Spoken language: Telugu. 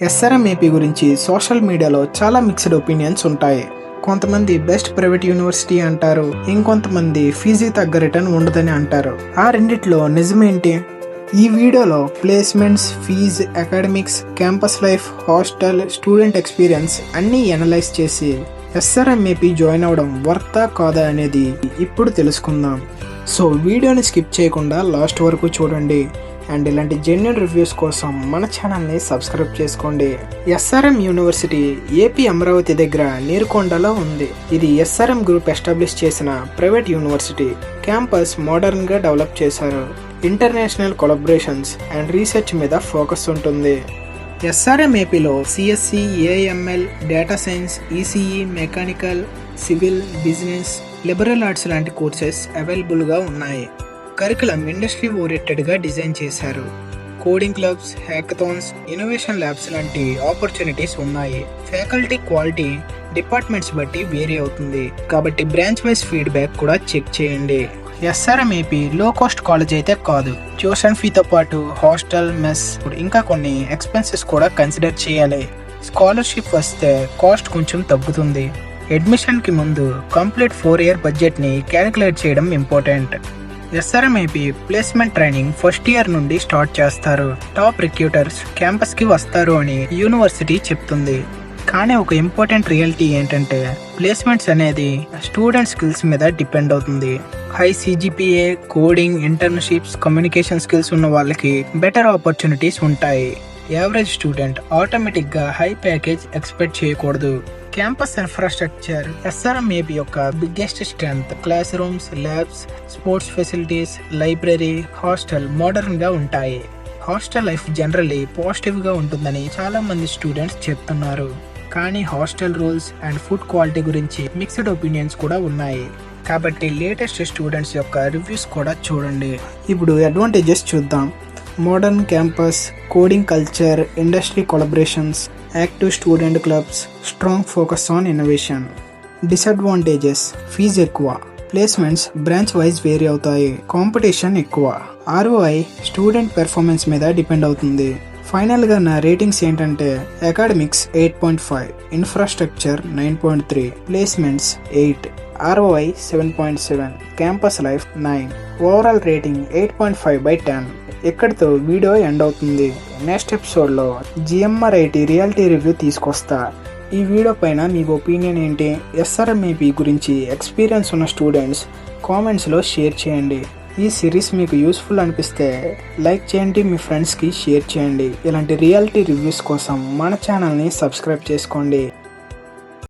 ఎస్ఆర్ఎం ఏపీ గురించి సోషల్ మీడియాలో చాలా మిక్స్డ్ ఒపీనియన్స్ ఉంటాయి. కొంతమంది బెస్ట్ ప్రైవేట్ యూనివర్సిటీ అంటారు, ఇంకొంతమంది ఫీజు తగ్గ రిటర్న్ ఉండదని అంటారు. ఆ రెండిట్లో నిజమేంటి? ఈ వీడియోలో placements, fees, academics, campus life, hostel, student experience అన్నీ అనలైజ్ చేసి ఎస్ఆర్ఎం ఏపీ జాయిన్ అవ్వడం వర్తా కాదా అనేది ఇప్పుడు తెలుసుకుందాం. సో వీడియోని స్కిప్ చేయకుండా లాస్ట్ వరకు చూడండి. అండ్ ఇలాంటి జెన్యూన్ రివ్యూస్ కోసం మన ఛానల్ని సబ్స్క్రైబ్ చేసుకోండి. ఎస్ఆర్ఎం యూనివర్సిటీ ఏపీ అమరావతి దగ్గర నీరుకొండలో ఉంది. ఇది ఎస్ఆర్ఎం గ్రూప్ ఎస్టాబ్లిష్ చేసిన ప్రైవేట్ యూనివర్సిటీ. క్యాంపస్ మోడర్న్గా డెవలప్ చేశారు. ఇంటర్నేషనల్ కొలాబరేషన్స్ అండ్ రీసెర్చ్ మీద ఫోకస్ ఉంటుంది. ఎస్ఆర్ఎం ఏపీలో CSC, AML, data science, ECE, mechanical, civil, business, liberal arts లాంటి కోర్సెస్ అవైలబుల్గా ఉన్నాయి. కరికులం ఇండస్ట్రీ ఓరియంటెడ్గా డిజైన్ చేశారు. Coding clubs, hackathons, innovation labs లాంటి ఆపర్చునిటీస్ ఉన్నాయి. ఫ్యాకల్టీ క్వాలిటీ డిపార్ట్మెంట్స్ బట్టి వేరీ అవుతుంది, కాబట్టి బ్రాంచ్ వైజ్ ఫీడ్బ్యాక్ కూడా చెక్ చేయండి. SRM AP low cost college అయితే కాదు. ట్యూషన్ ఫీతో పాటు హాస్టల్, మెస్, ఇంకా కొన్ని ఎక్స్పెన్సెస్ కూడా కన్సిడర్ చేయాలి. స్కాలర్షిప్ వస్తే కాస్ట్ కొంచెం తగ్గుతుంది. అడ్మిషన్కి ముందు కంప్లీట్ 4 year బడ్జెట్ని క్యాలిక్యులేట్ చేయడం important. SRM AP placement training first year నుండి స్టార్ట్ చేస్తారు. టాప్ రిక్రూటర్స్ క్యాంపస్కి వస్తారు అని యూనివర్సిటీ చెప్తుంది. కానీ ఒక ఇంపార్టెంట్ రియాలిటీ ఏంటంటే ప్లేస్మెంట్స్ అనేది స్టూడెంట్ స్కిల్స్ మీద డిపెండ్ అవుతుంది. High CGPA, coding, internships, communication skills ఉన్న వాళ్ళకి బెటర్ ఆపర్చునిటీస్ ఉంటాయి. యావరేజ్ స్టూడెంట్ ఆటోమేటిక్గా హై ప్యాకేజ్ ఎక్స్పెక్ట్ చేయకూడదు. క్యాంపస్ ఇన్ఫ్రాస్ట్రక్చర్ ఎస్ఆర్ఎం ఏపీ యొక్క biggest strength. Class rooms, labs, sports facilities, library, hostel మోడర్న్గా ఉంటాయి. హాస్టల్ లైఫ్ జనరల్లీ పాజిటివ్గా ఉంటుందని చాలా మంది స్టూడెంట్స్ చెప్తున్నారు. కానీ hostel rules and food quality గురించి మిక్స్డ్ ఒపీనియన్స్ కూడా ఉన్నాయి. కాబట్టి లేటెస్ట్ స్టూడెంట్స్ యొక్క రివ్యూస్ కూడా చూడండి. ఇప్పుడు అడ్వాంటేజెస్ చూద్దాం. Modern campus, coding culture, industry collaborations, active student clubs, strong focus on innovation. Disadvantages: fee ఎక్కువ, ప్లేస్మెంట్స్ బ్రాంచ్ వైజ్ వేరీ అవుతాయి, కాంపిటీషన్ ఎక్కువ, ఆర్ఓఐ స్టూడెంట్ పెర్ఫార్మెన్స్ మీద డిపెండ్ అవుతుంది. ఫైనల్గా నా రేటింగ్స్ ఏంటంటే academics 8.5, infrastructure 9.3, placements 8, ROI 7.7, campus life 9. Overall rating 8.5/10. ఇక్కడితో వీడియో ఎండ్ అవుతుంది. నెక్స్ట్ ఎపిసోడ్లో జిఎంఆర్ఐటి రియాలిటీ రివ్యూ తీసుకొస్తా. ఈ వీడియో పైన మీ ఒపీనియన్ ఏంటి? ఎస్ఆర్ఎం ఏపీ గురించి ఎక్స్పీరియన్స్ ఉన్న స్టూడెంట్స్ కామెంట్స్లో షేర్ చేయండి. ఈ సిరీస్ మీకు యూస్ఫుల్ అనిపిస్తే లైక్ చేయండి, మీ ఫ్రెండ్స్కి షేర్ చేయండి. ఇలాంటి రియాలిటీ రివ్యూస్ కోసం మన ఛానల్ని సబ్స్క్రైబ్ చేసుకోండి.